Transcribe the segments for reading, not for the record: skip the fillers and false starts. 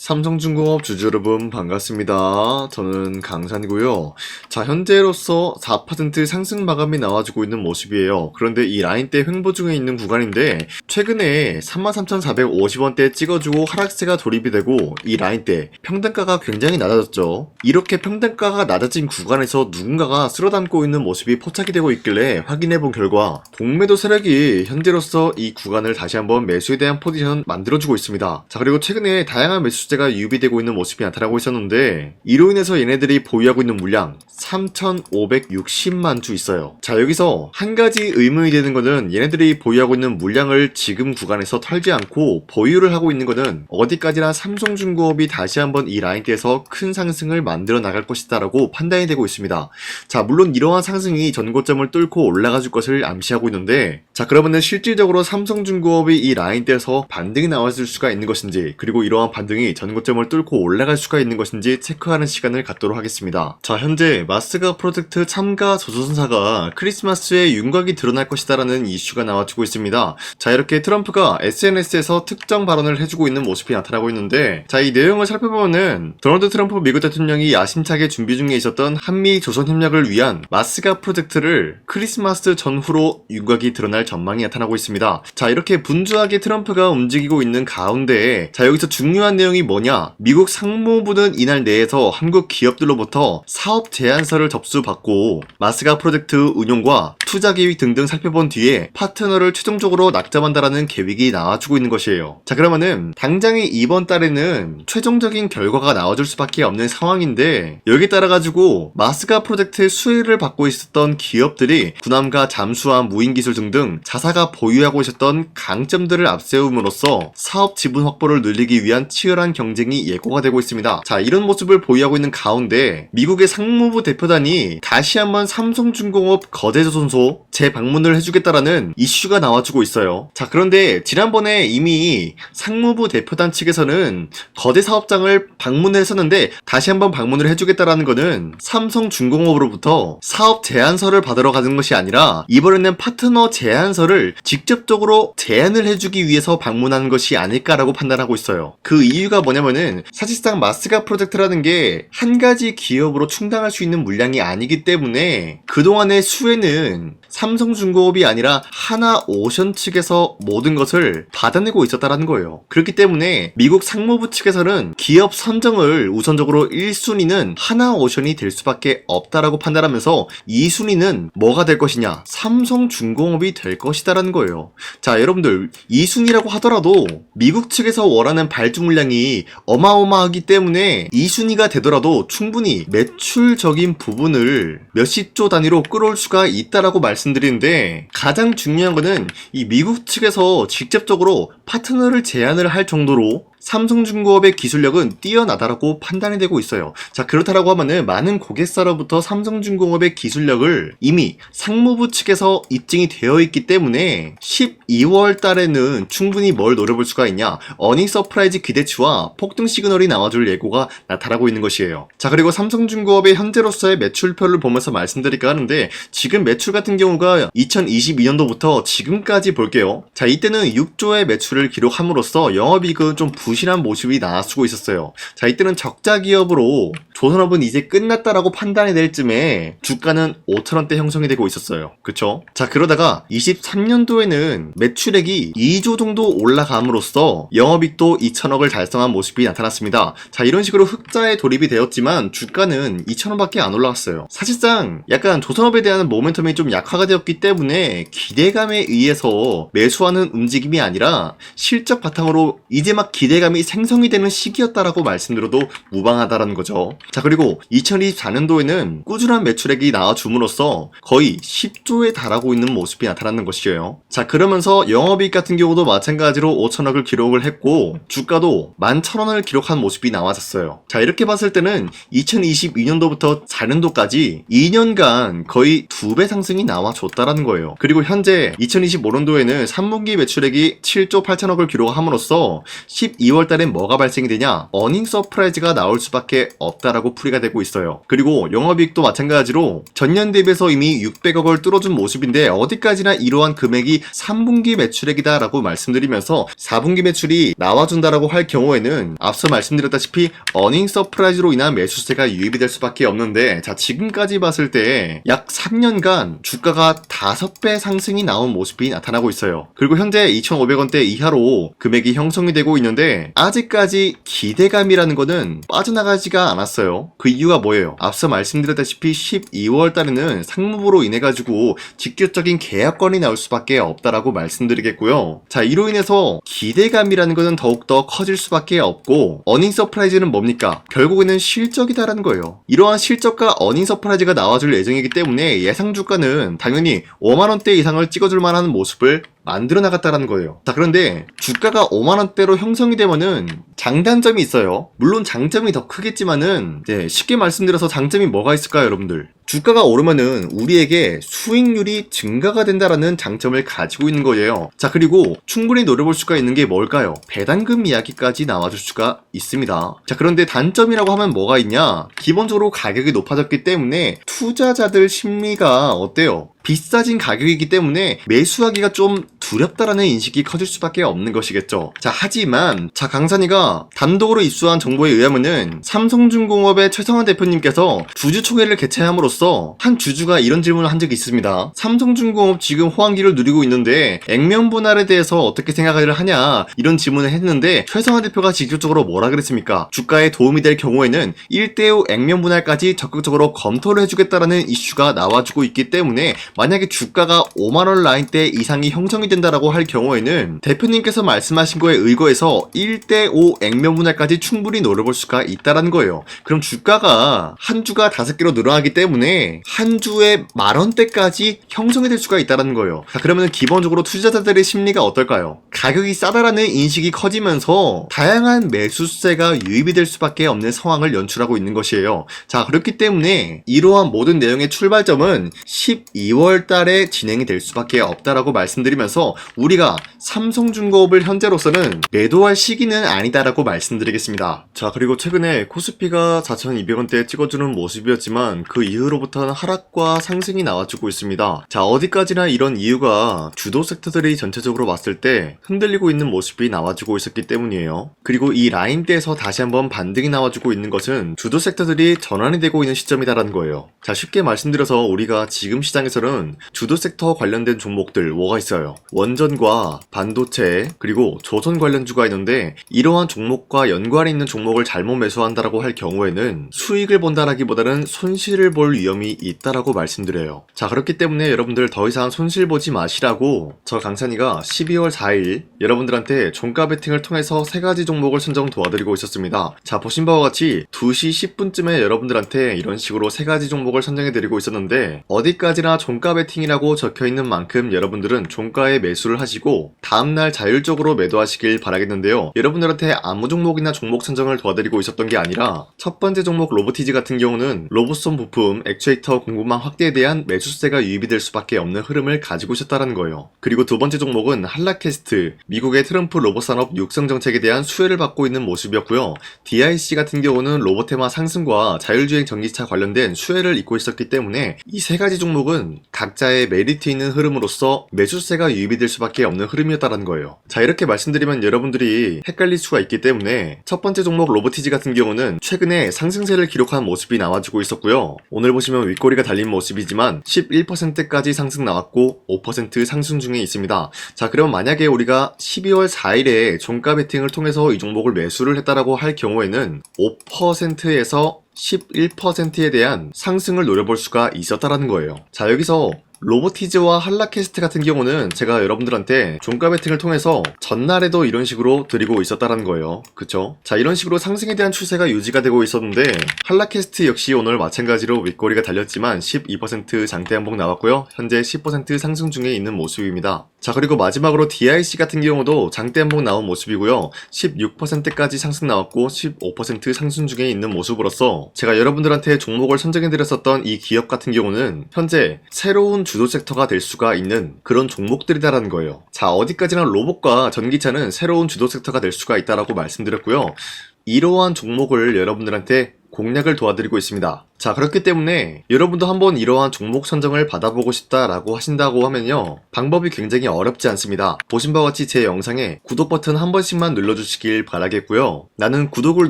삼성중공업 주주 여러분 반갑습니다. 저는 강산이고요. 자, 현재로서 4% 상승 마감이 나와주고 있는 모습이에요. 그런데 이 라인대 횡보 중에 있는 구간인데 최근에 33,450원대 찍어주고 하락세가 돌입이 되고 이 라인대 평단가가 굉장히 낮아졌죠. 이렇게 평단가가 낮아진 구간에서 누군가가 쓸어담고 있는 모습이 포착이 되고 있길래 확인해본 결과 공매도 세력이 현재로서 이 구간을 다시 한번 매수에 대한 포지션 만들어주고 있습니다. 자, 그리고 최근에 다양한 매수세가 유비되고 있는 모습이 나타나고 있었는데 이로 인해서 얘네들이 보유하고 있는 물량 3,560만 주 있어요. 자, 여기서 한 가지 의문이 되는 거는 얘네들이 보유하고 있는 물량을 지금 구간에서 털지 않고 보유를 하고 있는 거는 어디까지나 삼성중공업이 다시 한번 이 라인대에서 큰 상승을 만들어 나갈 것이다 라고 판단이 되고 있습니다. 자, 물론 이러한 상승이 전고점을 뚫고 올라가 줄 것을 암시하고 있는데, 자, 그러면 실질적으로 삼성중공업이 이 라인대에서 반등이 나와줄 수가 있는 것인지, 그리고 이러한 반등이 전고점을 뚫고 올라갈 수가 있는 것인지 체크하는 시간을 갖도록 하겠습니다. 자, 현재 마스가 프로젝트 참가 조선사가 크리스마스에 윤곽이 드러날 것이다 라는 이슈가 나와주고 있습니다. 자, 이렇게 트럼프가 SNS에서 특정 발언을 해주고 있는 모습이 나타나고 있는데, 자, 이 내용을 살펴보면은 도널드 트럼프 미국 대통령이 야심차게 준비 중에 있었던 한미 조선 협력을 위한 마스가 프로젝트를 크리스마스 전후로 윤곽이 드러날 전망이 나타나고 있습니다. 자, 이렇게 분주하게 트럼프가 움직이고 있는 가운데, 자, 여기서 중요한 내용이 뭐냐? 미국 상무부는 이날 내에서 한국 기업들로부터 사업 제안서를 접수받고 마스가 프로젝트 운용과 투자 계획 등등 살펴본 뒤에 파트너를 최종적으로 낙점한다라는 계획이 나와주고 있는 것이에요. 자, 그러면은 당장의 이번 달에는 최종적인 결과가 나와줄 수밖에 없는 상황인데, 여기에 따라 가지고 마스가 프로젝트의 수혜를 받고 있었던 기업들이 군함과 잠수함, 무인기술 등등 자사가 보유하고 있었던 강점들을 앞세움으로써 사업 지분 확보를 늘리기 위한 치열한 경쟁이 예고가 되고 있습니다. 자, 이런 모습을 보유하고 있는 가운데 미국의 상무부 대표단이 다시 한번 삼성중공업 거대조선소 재방문을 해주겠다라는 이슈가 나와주고 있어요. 자, 그런데 지난번에 이미 상무부 대표단 측에서는 거대 사업장을 방문을 했었는데 다시 한번 방문을 해주겠다라는 거는 삼성중공업으로부터 사업 제안서를 받으러 가는 것이 아니라 이번에는 파트너 제안서를 직접적으로 제안을 해주기 위해서 방문한 것이 아닐까라고 판단하고 있어요. 그 이유가 뭐냐면은 사실상 마스가 프로젝트라는 게 한 가지 기업으로 충당할 수 있는 물량이 아니기 때문에 그동안의 수혜는 삼성중공업이 아니라 하나오션 측에서 모든 것을 받아내고 있었다라는 거예요. 그렇기 때문에 미국 상무부 측에서는 기업 선정을 우선적으로 1순위는 하나오션이 될 수밖에 없다라고 판단하면서 2순위는 뭐가 될 것이냐? 삼성중공업이 될 것이다라는 거예요. 자, 여러분들 2순위라고 하더라도 미국 측에서 원하는 발주 물량이 어마어마하기 때문에 2순위가 되더라도 충분히 매출적인 부분을 몇십 조 단위로 끌어올 수가 있다라고 말씀드리는데, 가장 중요한 거는 이 미국 측에서 직접적으로 파트너를 제안을 할 정도로 삼성중공업의 기술력은 뛰어나다라고 판단이 되고 있어요. 자, 그렇다라고 하면은 많은 고객사로부터 삼성중공업의 기술력을 이미 상무부 측에서 입증이 되어 있기 때문에 12월 달에는 충분히 뭘 노려볼 수가 있냐? 어닝 서프라이즈 기대치와 폭등 시그널이 나와줄 예고가 나타나고 있는 것이에요. 자, 그리고 삼성중공업의 현재로서의 매출표를 보면서 말씀드릴까 하는데, 지금 매출 같은 경우가 2022년도부터 지금까지 볼게요. 자, 이때는 6조의 매출을 기록함으로써 영업이익은 좀 부실한 모습이 나와주고 있었어요. 자, 이때는 적자 기업으로 조선업은 이제 끝났다라고 판단이 될 쯤에 주가는 5,000원대 형성이 되고 있었어요. 그쵸? 자, 그러다가 23년도에는 매출액이 2조 정도 올라감으로써 영업이익도 2,000억을 달성한 모습이 나타났습니다. 자, 이런 식으로 흑자에 돌입이 되었지만 주가는 2,000원밖에 안 올라갔어요. 사실상 약간 조선업에 대한 모멘텀이 좀 약화가 되었기 때문에 기대감에 의해서 매수하는 움직임이 아니라 실적 바탕으로 이제 막 기대감이 생성이 되는 시기였다라고 말씀드려도 무방하다라는 거죠. 자, 그리고 2024년도에는 꾸준한 매출액이 나와줌으로써 거의 10조에 달하고 있는 모습이 나타나는 것이에요. 자, 그러면서 영업이익 같은 경우도 마찬가지로 5천억을 기록을 했고 주가도 11,000원을 기록한 모습이 나와졌어요. 자, 이렇게 봤을 때는 2022년도부터 4년도까지 2년간 거의 2배 상승이 나와줬다라는 거예요. 그리고 현재 2025년도에는 3분기 매출액이 7조 8천억을 기록함으로써 12월 12월 달엔 뭐가 발생이 되냐? 어닝 서프라이즈가 나올 수밖에 없다라고 풀이가 되고 있어요. 그리고 영업이익도 마찬가지로 전년 대비해서 이미 600억을 뚫어준 모습인데 어디까지나 이러한 금액이 3분기 매출액이다 라고 말씀드리면서 4분기 매출이 나와준다라고 할 경우에는 앞서 말씀드렸다시피 어닝 서프라이즈로 인한 매수세가 유입이 될 수밖에 없는데, 자, 지금까지 봤을 때 약 3년간 주가가 5배 상승이 나온 모습이 나타나고 있어요. 그리고 현재 2,500원대 이하로 금액이 형성이 되고 있는데 아직까지 기대감이라는 거는 빠져나가지가 않았어요. 그 이유가 뭐예요? 앞서 말씀드렸다시피 12월 달에는 상무부로 인해 가지고 직접적인 계약건이 나올 수밖에 없다라고 말씀드리겠고요. 자, 이로 인해서 기대감이라는 거는 더욱더 커질 수밖에 없고, 어닝 서프라이즈는 뭡니까? 결국에는 실적이다라는 거예요. 이러한 실적과 어닝 서프라이즈가 나와줄 예정이기 때문에 예상 주가는 당연히 5만원대 이상을 찍어줄 만한 모습을 만들어 나갔다라는 거예요. 자, 그런데 주가가 5만원대로 형성이 되면은 장단점이 있어요. 물론 장점이 더 크겠지만은 쉽게 말씀드려서 장점이 뭐가 있을까요, 여러분들? 주가가 오르면은 우리에게 수익률이 증가가 된다라는 장점을 가지고 있는 거예요. 자, 그리고 충분히 노려볼 수가 있는 게 뭘까요? 배당금 이야기까지 나와줄 수가 있습니다. 자, 그런데 단점이라고 하면 뭐가 있냐? 기본적으로 가격이 높아졌기 때문에 투자자들 심리가 어때요? 비싸진 가격이기 때문에 매수하기가 좀 두렵다라는 인식이 커질 수밖에 없는 것이겠죠. 자, 하지만 강산이가 단독으로 입수한 정보에 의하면은 삼성중공업의 최성환 대표님께서 주주총회를 개최함으로써 한 주주가 이런 질문을 한 적이 있습니다. 삼성중공업 지금 호황기를 누리고 있는데 액면 분할에 대해서 어떻게 생각을 하냐, 이런 질문을 했는데 최성환 대표가 직접적으로 뭐라 그랬습니까? 주가에 도움이 될 경우에는 1대5 액면 분할까지 적극적으로 검토를 해주겠다라는 이슈가 나와주고 있기 때문에 만약에 주가가 5만원 라인대 이상이 형성이 된다라고 할 경우에는 대표님께서 말씀하신 거에 의거해서 1대5 액면 분할까지 충분히 노려볼 수가 있다라는 거예요. 그럼 주가가 한 주가 5개로 늘어나기 때문에 한 주에 만원대까지 형성이 될 수가 있다라는 거예요. 자, 그러면 기본적으로 투자자들의 심리가 어떨까요? 가격이 싸다라는 인식이 커지면서 다양한 매수세가 유입이 될 수밖에 없는 상황을 연출하고 있는 것이에요. 자, 그렇기 때문에 이러한 모든 내용의 출발점은 12월 달에 진행이 될 수밖에 없다라고 말씀드리면서 우리가 삼성중공업을 현재로서는 매도할 시기는 아니다라고 말씀드리겠습니다. 자, 그리고 최근에 코스피가 4,200원대에 찍어주는 모습이었지만 그 이후로부터는 하락과 상승이 나와주고 있습니다. 자, 어디까지나 이런 이유가 주도 섹터들이 전체적으로 봤을 때 흔들리고 있는 모습이 나와주고 있었기 때문이에요. 그리고 이 라인대에서 다시 한번 반등이 나와주고 있는 것은 주도 섹터들이 전환이 되고 있는 시점이다라는 거예요. 자, 쉽게 말씀드려서 우리가 지금 시장에서는 주도 섹터 관련된 종목들 뭐가 있어요? 원전과 반도체 그리고 조선 관련주가 있는데, 이러한 종목과 연관이 있는 종목을 잘못 매수한다라고 할 경우에는 수익을 본다라기보다는 손실을 볼 위험이 있다라고 말씀드려요. 자, 그렇기 때문에 여러분들 더 이상 손실 보지 마시라고 저 강산이가 12월 4일 여러분들한테 종가 베팅을 통해서 3가지 종목을 선정 도와드리고 있었습니다. 자, 보신 바와 같이 2시 10분쯤에 여러분들한테 이런 식으로 3가지 종목을 선정해드리고 있었는데, 어디까지나 종가 베팅이라고 적혀있는 만큼 여러분들은 종가에 매수를 하시고 다음날 자율적으로 매도하시길 바라겠는데요. 여러분들한테 아무 종목이나 종목 선정을 도와드리고 있었던 게 아니라 첫 번째 종목 로보티지 같은 경우는 로봇손 부품 액추에이터 공급망 확대에 대한 매수세가 유입이 될 수밖에 없는 흐름을 가지고 있었다는 거예요. 그리고 두 번째 종목은 한라캐스트, 미국의 트럼프 로봇산업 육성 정책에 대한 수혜를 받고 있는 모습이었고요. DIC 같은 경우는 로봇테마 상승과 자율주행 전기차 관련된 수혜를 입고 있었기 때문에 이 3가지 종목은 각자의 메리트 있는 흐름으로서 매수세가 유입이 될 수밖에 없는 흐름이었다는 거예요. 자, 이렇게 말씀드리면 여러분들이 헷갈릴 수가 있기 때문에 첫 번째 종목 로보티지 같은 경우는 최근에 상승세를 기록한 모습이 나와주고 있었고요. 오늘 보시면 윗꼬리가 달린 모습이지만 11%까지 상승 나왔고 5% 상승 중에 있습니다. 자, 그럼 만약에 우리가 12월 4일에 종가 베팅을 통해서 이 종목을 매수를 했다라고 할 경우에는 5%에서 11%에 대한 상승을 노려볼 수가 있었다라는 거예요. 자, 여기서 로보티즈와 한라캐스트 같은 경우는 제가 여러분들한테 종가 베팅을 통해서 전날에도 이런 식으로 드리고 있었다는 거예요. 그쵸? 자, 이런 식으로 상승에 대한 추세가 유지가 되고 있었는데 한라캐스트 역시 오늘 마찬가지로 윗꼬리가 달렸지만 12% 장대 항복 나왔고요. 현재 10% 상승 중에 있는 모습입니다. 자, 그리고 마지막으로 DIC 같은 경우도 장대 한복 나온 모습이고요. 16%까지 상승 나왔고 15% 상승 중에 있는 모습으로서 제가 여러분들한테 종목을 선정해드렸었던 이 기업 같은 경우는 현재 새로운 주도 섹터가 될 수가 있는 그런 종목들이다라는 거예요. 자, 어디까지나 로봇과 전기차는 새로운 주도 섹터가 될 수가 있다라고 말씀드렸고요. 이러한 종목을 여러분들한테 공략을 도와드리고 있습니다. 자, 그렇기 때문에 여러분도 한번 이러한 종목 선정을 받아보고 싶다라고 하신다고 하면요, 방법이 굉장히 어렵지 않습니다. 보신 바와 같이 제 영상에 구독 버튼 한 번씩만 눌러주시길 바라겠고요. 나는 구독을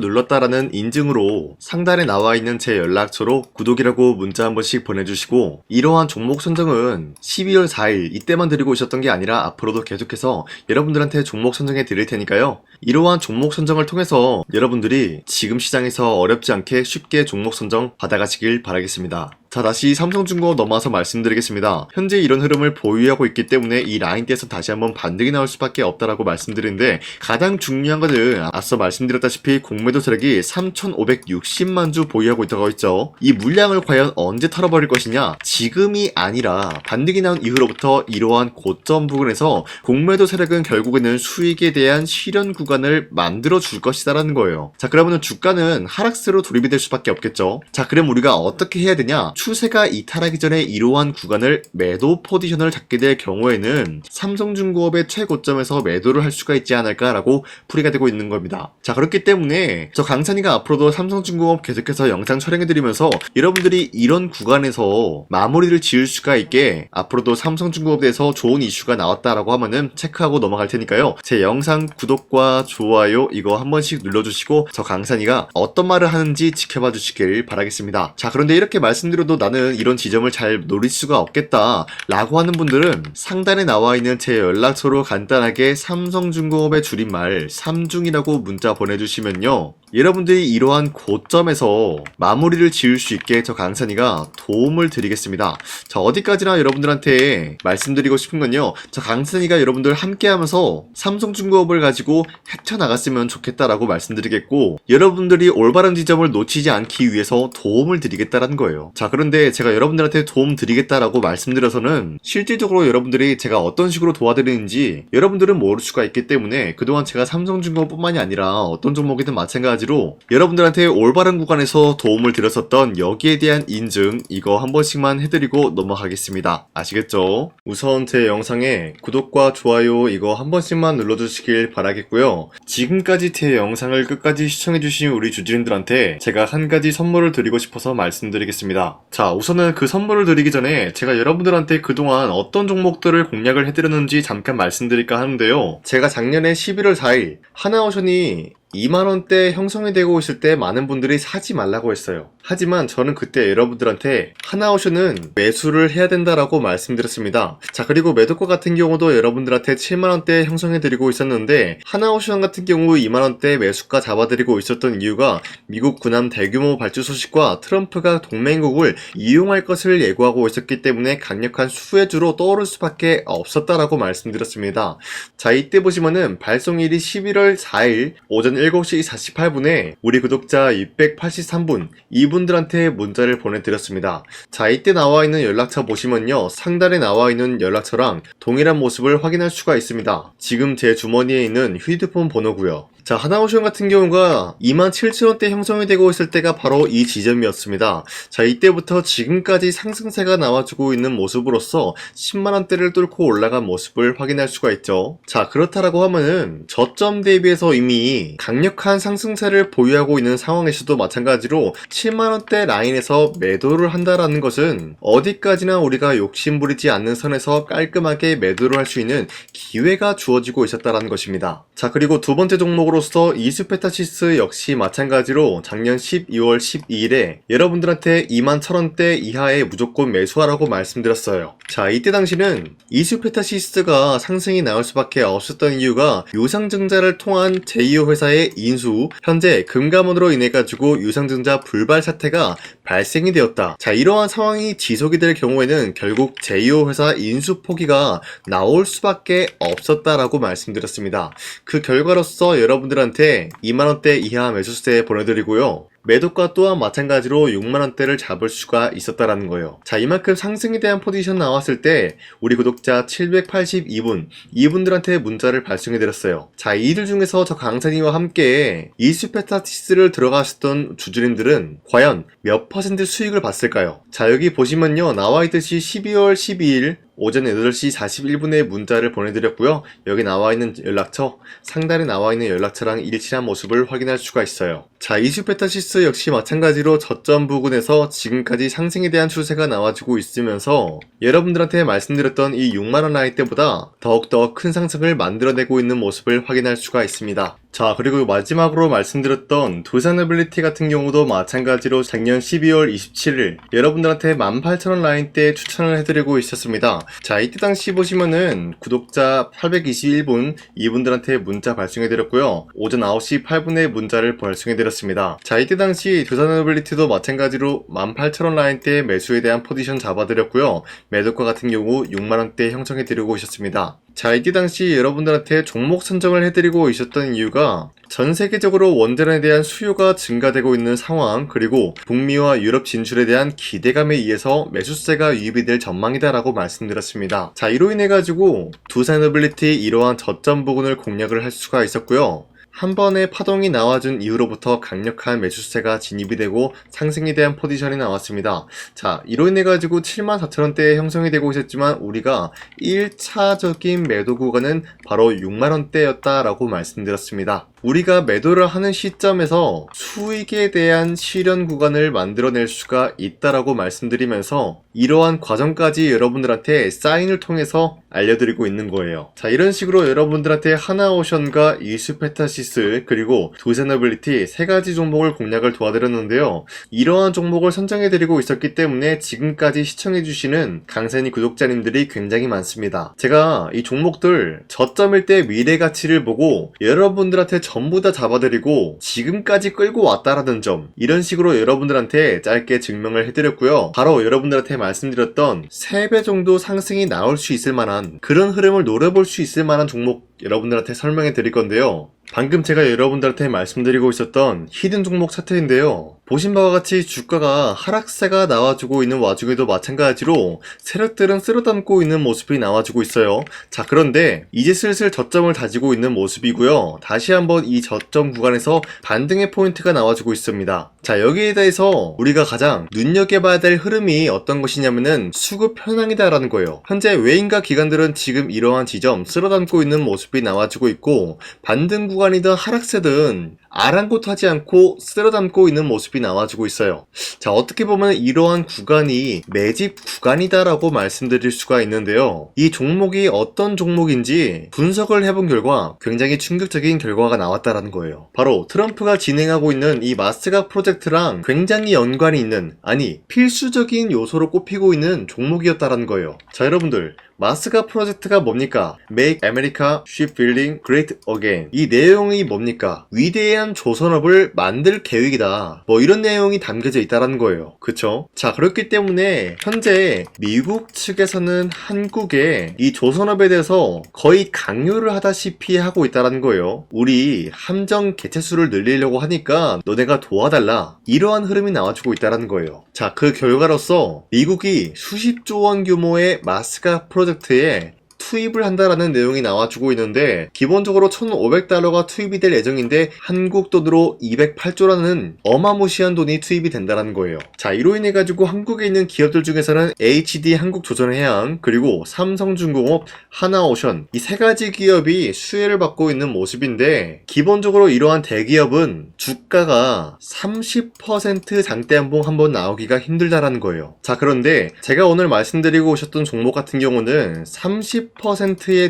눌렀다라는 인증으로 상단에 나와 있는 제 연락처로 구독이라고 문자 한 번씩 보내주시고, 이러한 종목 선정은 12월 4일 이때만 드리고 있었던 게 아니라 앞으로도 계속해서 여러분들한테 종목 선정해 드릴 테니까요. 이러한 종목 선정을 통해서 여러분들이 지금 시장에서 어렵지 않게 쉽게 종목 선정 받아가시길 바라겠습니다. 자, 다시 삼성중공업 넘어와서 말씀드리겠습니다. 현재 이런 흐름을 보유하고 있기 때문에 이 라인대에서 다시 한번 반등이 나올 수밖에 없다라고 말씀드리는데, 가장 중요한 것은 앞서 말씀드렸다시피 공매도 세력이 3,560만 주 보유하고 있다고 했죠. 이 물량을 과연 언제 털어버릴 것이냐? 지금이 아니라 반등이 나온 이후로부터 이러한 고점 부근에서 공매도 세력은 결국에는 수익에 대한 실현 구간을 만들어 줄 것이다라는 거예요. 자, 그러면 주가는 하락세로 돌입이 될 수밖에 없겠죠. 자, 그럼 우리가 어떻게 해야 되냐? 추세가 이탈하기 전에 이러한 구간을 매도 포지션을 잡게 될 경우에는 삼성중공업의 최고점에서 매도를 할 수가 있지 않을까라고 풀이가 되고 있는 겁니다. 자, 그렇기 때문에 저 강찬이가 앞으로도 삼성중공업 계속해서 영상 촬영해드리면서 여러분들이 이런 구간에서 마무리를 지을 수가 있게 앞으로도 삼성중공업에 대해서 좋은 이슈가 나왔다라고 하면은 체크하고 넘어갈 테니까요. 제 영상 구독과 좋아요 이거 한 번씩 눌러주시고 저 강찬이가 어떤 말을 하는지 지켜봐 주시길 바라겠습니다. 자, 그런데 이렇게 말씀드려도 나는 이런 지점을 잘 노릴 수가 없겠다 라고 하는 분들은 상단에 나와 있는 제 연락처로 간단하게 삼성중공업의 줄임말 삼중이라고 문자 보내주시면요, 여러분들이 이러한 고점에서 마무리를 지을 수 있게 저 강산이가 도움을 드리겠습니다. 자, 어디까지나 여러분들한테 말씀드리고 싶은 건요, 저 강산이가 여러분들 함께 하면서 삼성중공업을 가지고 헤쳐나갔으면 좋겠다라고 말씀드리겠고, 여러분들이 올바른 지점을 놓치지 않기 위해서 도움을 드리겠다라는 거예요. 자, 그런데 제가 여러분들한테 도움 드리겠다라고 말씀드려서는 실질적으로 여러분들이 제가 어떤 식으로 도와드리는지 여러분들은 모를 수가 있기 때문에 그동안 제가 삼성중공업뿐만이 아니라 어떤 종목이든 마찬가지로 여러분들한테 올바른 구간에서 도움을 드렸었던 여기에 대한 인증 이거 한 번씩만 해드리고 넘어가겠습니다. 아시겠죠? 우선 제 영상에 구독과 좋아요 이거 한 번씩만 눌러주시길 바라겠고요. 지금까지 제 영상을 끝까지 시청해주신 우리 주주님들한테 제가 한 가지 선물을 드리고 싶어서 말씀드리겠습니다. 자, 우선은 그 선물을 드리기 전에 제가 여러분들한테 그동안 어떤 종목들을 공략을 해드렸는지 잠깐 말씀드릴까 하는데요. 제가 작년에 11월 4일 하나오션이 2만원대 형성이 되고 있을 때 많은 분들이 사지 말라고 했어요. 하지만 저는 그때 여러분들한테 하나오션은 매수를 해야 된다라고 말씀드렸습니다. 자, 그리고 매도가 같은 경우도 여러분들한테 7만원대 형성해드리고 있었는데, 하나오션 같은 경우 2만원대 매수가 잡아드리고 있었던 이유가 미국 군함 대규모 발주 소식과 트럼프가 동맹국을 이용할 것을 예고하고 있었기 때문에 강력한 수혜주로 떠오를 수밖에 없었다라고 말씀드렸습니다. 자, 이때 보시면은 발송일이 11월 4일 오전 7시 48분에 우리 구독자 283분 이분들한테 문자를 보내드렸습니다. 자, 이때 나와있는 연락처 보시면요, 상단에 나와있는 연락처랑 동일한 모습을 확인할 수가 있습니다. 지금 제 주머니에 있는 휴대폰 번호고요. 자, 하나오션 같은 경우가 27,000원대 형성이 되고 있을 때가 바로 이 지점이었습니다. 자, 이때부터 지금까지 상승세가 나와주고 있는 모습으로서 10만원대를 뚫고 올라간 모습을 확인할 수가 있죠. 자, 그렇다라고 하면은 저점 대비해서 이미 강력한 상승세를 보유하고 있는 상황에서도 마찬가지로 7만원대 라인에서 매도를 한다라는 것은 어디까지나 우리가 욕심부리지 않는 선에서 깔끔하게 매도를 할 수 있는 기회가 주어지고 있었다라는 것입니다. 자, 그리고 두 번째 종목으로서 이수페타시스 역시 마찬가지로 작년 12월 12일에 여러분들한테 21,000원대 이하에 무조건 매수하라고 말씀드렸어요. 자, 이때 당시는 이수페타시스가 상승이 나올 수밖에 없었던 이유가 유상증자를 통한 제2호 회사의 인수, 현재 금감원으로 인해 가지고 유상증자 불발 사태가 발생이 되었다. 자, 이러한 상황이 지속이 될 경우에는 결국 제2호 회사 인수 포기가 나올 수밖에 없었다라고 말씀드렸습니다. 그 결과로서 여러분들한테 2만원대 이하 매수세 보내드리고요. 매도가 또한 마찬가지로 6만원대를 잡을 수가 있었다라는 거예요. 자, 이만큼 상승에 대한 포지션 나왔을 때 우리 구독자 782분 이분들한테 문자를 발송해드렸어요. 자, 이들 중에서 저 강산이와 함께 이슈페타시스를 들어가셨던 주주님들은 과연 몇 퍼센트 수익을 봤을까요? 자, 여기 보시면요, 나와있듯이 12월 12일 오전 8시 41분에 문자를 보내드렸고요. 여기 나와있는 연락처, 상단에 나와있는 연락처랑 일치한 모습을 확인할 수가 있어요. 자, 이슈페타시스 역시 마찬가지로 저점 부근에서 지금까지 상승에 대한 추세가 나와주고 있으면서 여러분들한테 말씀드렸던 이 6만원 라인 때보다 더욱더 큰 상승을 만들어내고 있는 모습을 확인할 수가 있습니다. 자, 그리고 마지막으로 말씀드렸던 두산어빌리티 같은 경우도 마찬가지로 작년 12월 27일 여러분들한테 18,000원 라인 때 추천을 해드리고 있었습니다. 자, 이때 당시 보시면은 구독자 821분 이분들한테 문자 발송해드렸고요. 오전 9시 8분에 문자를 발송해드렸습니다. 자, 이때 당시 두산어빌리티도 마찬가지로 18,000원 라인 때 매수에 대한 포지션 잡아드렸고요. 매도가 같은 경우 6만원대 형성해드리고 있었습니다. 자, 이때 당시 여러분들한테 종목 선정을 해드리고 있었던 이유가 전 세계적으로 원전에 대한 수요가 증가되고 있는 상황, 그리고 북미와 유럽 진출에 대한 기대감에 의해서 매수세가 유입이 될 전망이다라고 말씀드렸습니다. 자, 이로 인해 가지고 두산어빌리티 이러한 저점 부근을 공략을 할 수가 있었고요. 한 번의 파동이 나와준 이후로부터 강력한 매수세가 진입이 되고 상승에 대한 포지션이 나왔습니다. 자, 이로 인해 가지고 74,000원대에 형성이 되고 있었지만 우리가 1차적인 매도 구간은 바로 6만원대였다라고 말씀드렸습니다. 우리가 매도를 하는 시점에서 수익에 대한 실현 구간을 만들어낼 수가 있다라고 말씀드리면서 이러한 과정까지 여러분들한테 사인을 통해서 알려드리고 있는 거예요. 자, 이런 식으로 여러분들한테 하나오션과 이슈페타시스 그리고 두산어빌리티 세 가지 종목을 공략을 도와드렸는데요. 이러한 종목을 선정해드리고 있었기 때문에 지금까지 시청해주시는 강산이 구독자님들이 굉장히 많습니다. 제가 이 종목들 저점일 때 미래 가치를 보고 여러분들한테 전부 다 잡아드리고 지금까지 끌고 왔다라는 점, 이런 식으로 여러분들한테 짧게 증명을 해드렸고요. 바로 여러분들한테 말씀드렸던 3배 정도 상승이 나올 수 있을 만한 그런 흐름을 노려볼 수 있을 만한 종목 여러분들한테 설명해 드릴 건데요. 방금 제가 여러분들한테 말씀드리고 있었던 히든 종목 차트인데요. 보신 바와 같이 주가가 하락세가 나와주고 있는 와중에도 마찬가지로 세력들은 쓸어담고 있는 모습이 나와주고 있어요. 자, 그런데 이제 슬슬 저점을 다지고 있는 모습이고요. 다시 한번 이 저점 구간에서 반등의 포인트가 나와주고 있습니다. 자, 여기에 대해서 우리가 가장 눈여겨봐야 될 흐름이 어떤 것이냐면은 수급 현황이다라는 거예요. 현재 외인과 기관들은 지금 이러한 지점 쓸어담고 있는 모습이 나와주고 있고, 반등 구간이든 하락세든 아랑곳하지 않고 쓸어담고 있는 모습이 나와주고 있어요. 자, 어떻게 보면 이러한 구간이 매집 구간이다라고 말씀드릴 수가 있는데요. 이 종목이 어떤 종목인지 분석을 해본 결과 굉장히 충격적인 결과가 나왔다라는 거예요. 바로 트럼프가 진행하고 있는 이 마스가 프로젝트랑 굉장히 연관이 있는, 아니 필수적인 요소로 꼽히고 있는 종목이었다라는 거예요. 자, 여러분들, 마스가 프로젝트가 뭡니까? Make America Shipbuilding Great Again. 이 내용이 뭡니까? 위대한 조선업을 만들 계획이다. 뭐 이런 내용이 담겨져 있다라는 거예요. 그쵸? 자, 그렇기 때문에 현재 미국 측에서는 한국에 이 조선업에 대해서 거의 강요를 하다시피 하고 있다라는 거예요. 우리 함정 개체수를 늘리려고 하니까 너네가 도와달라. 이러한 흐름이 나와주고 있다라는 거예요. 자, 그 결과로서 미국이 수십조 원 규모의 마스가 프로젝트에 투입을 한다라는 내용이 나와주고 있는데, 기본적으로 1,500달러가 투입이 될 예정인데 한국 돈으로 208조라는 어마무시한 돈이 투입이 된다는 거예요. 자, 이로 인해 가지고 한국에 있는 기업들 중에서는 HD 한국조선해양, 그리고 삼성중공업, 하나오션, 이 세 가지 기업이 수혜를 받고 있는 모습인데, 기본적으로 이러한 대기업은 주가가 30% 장대한봉 한번 나오기가 힘들다라는 거예요. 자, 그런데 제가 오늘 말씀드리고 오셨던 종목 같은 경우는 30%에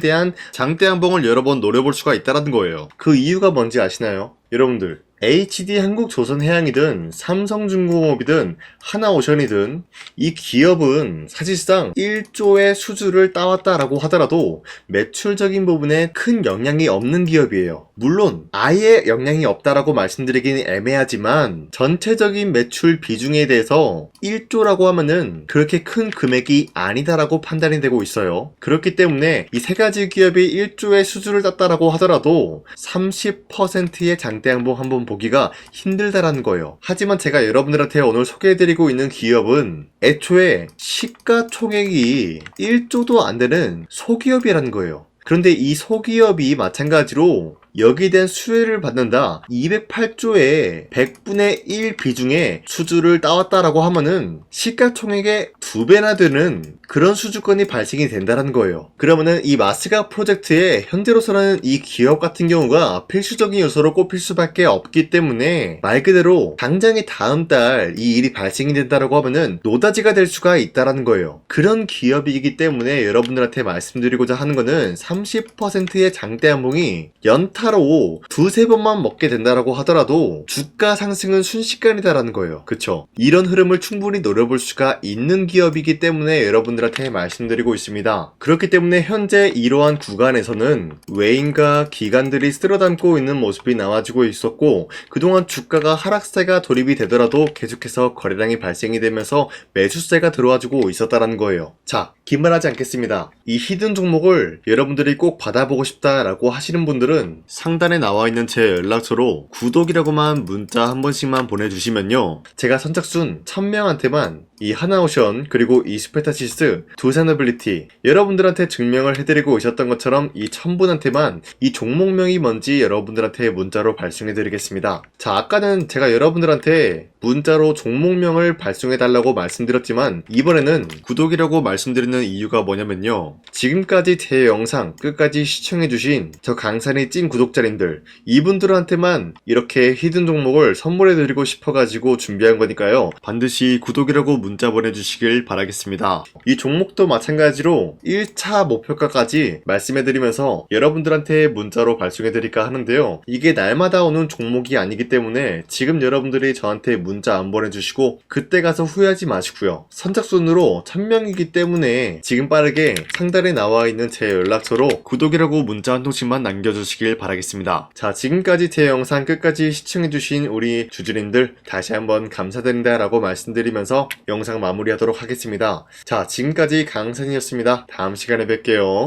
대한 장대한봉을 여러 번 노려볼 수가 있다는 거예요. 그 이유가 뭔지 아시나요? 여러분들, HD 한국조선해양이든 삼성중공업이든 하나오션이든 이 기업은 사실상 1조의 수주를 따왔다라고 하더라도 매출적인 부분에 큰 영향이 없는 기업이에요. 물론 아예 영향이 없다라고 말씀드리기는 애매하지만 전체적인 매출 비중에 대해서 1조라고 하면은 그렇게 큰 금액이 아니다라고 판단이 되고 있어요. 그렇기 때문에 이 세 가지 기업이 1조의 수주를 땄다라고 하더라도 30%의 장대양봉 한번 보기가 힘들다라는 거예요. 하지만 제가 여러분들한테 오늘 소개해드리고 있는 기업은 애초에 시가총액이 1조도 안 되는 소기업이라는 거예요. 그런데 이 소기업이 마찬가지로 여기에 대한 수혜를 받는다. 208조의 100분의 1 비중의 수주를 따왔다라고 하면은 시가총액의 2배나 되는 그런 수주권이 발생이 된다는 거예요. 그러면은 이 마스가 프로젝트에 현재로서는 이 기업 같은 경우가 필수적인 요소로 꼽힐 수밖에 없기 때문에 말 그대로 당장의 다음 달 이 일이 발생이 된다라고 하면은 노다지가 될 수가 있다라는 거예요. 그런 기업이기 때문에 여러분들한테 말씀드리고자 하는 거는 30%의 장대 연봉이 연타로 두세 번만 먹게 된다라고 하더라도 주가 상승은 순식간이다라는 거예요. 그쵸? 이런 흐름을 충분히 노려볼 수가 있는 기업이기 때문에 여러분들한테 말씀드리고 있습니다. 그렇기 때문에 현재 이러한 구간에서는 외인과 기관들이 쓸어담고 있는 모습이 나와지고 있었고 그동안 주가가 하락세가 돌입이 되더라도 계속해서 거래량이 발생이 되면서 매수세가 들어와주고 있었다라는 거예요. 자, 긴말하지 않겠습니다. 이 히든 종목을 여러분들이 꼭 받아보고 싶다라고 하시는 분들은 상단에 나와 있는 제 연락처로 구독이라고만 문자 한 번씩만 보내주시면요. 제가 선착순 1000명한테만 이 하나오션 그리고 이 스페타시스 두 산어빌리티 여러분들한테 증명을 해드리고 있었던 것처럼 이 1000분한테만 이 종목명이 뭔지 여러분들한테 문자로 발송해드리겠습니다. 자, 아까는 제가 여러분들한테 문자로 종목명을 발송해달라고 말씀드렸지만 이번에는 구독이라고 말씀드리는 이유가 뭐냐면요. 지금까지 제 영상 끝까지 시청해주신 저 강산의 찐 구독자님들 이분들한테만 이렇게 히든 종목을 선물해드리고 싶어가지고 준비한 거니까요. 반드시 구독이라고 문자 보내주시길 바라겠습니다. 이 종목도 마찬가지로 1차 목표가까지 말씀해드리면서 여러분들한테 문자로 발송해드릴까 하는데요. 이게 날마다 오는 종목이 아니기 때문에 지금 여러분들이 저한테 문자 안 보내주시고 그때 가서 후회하지 마시고요. 선착순으로 1000명이기 때문에 지금 빠르게 상단에 나와 있는 제 연락처로 구독이라고 문자 한 통씩만 남겨주시길 바라겠습니다. 자, 지금까지 제 영상 끝까지 시청해주신 우리 주주님들 다시 한번 감사드린다 라고 말씀드리면서 영상 마무리하도록 하겠습니다. 자, 지금까지 강산이었습니다. 다음 시간에 뵐게요.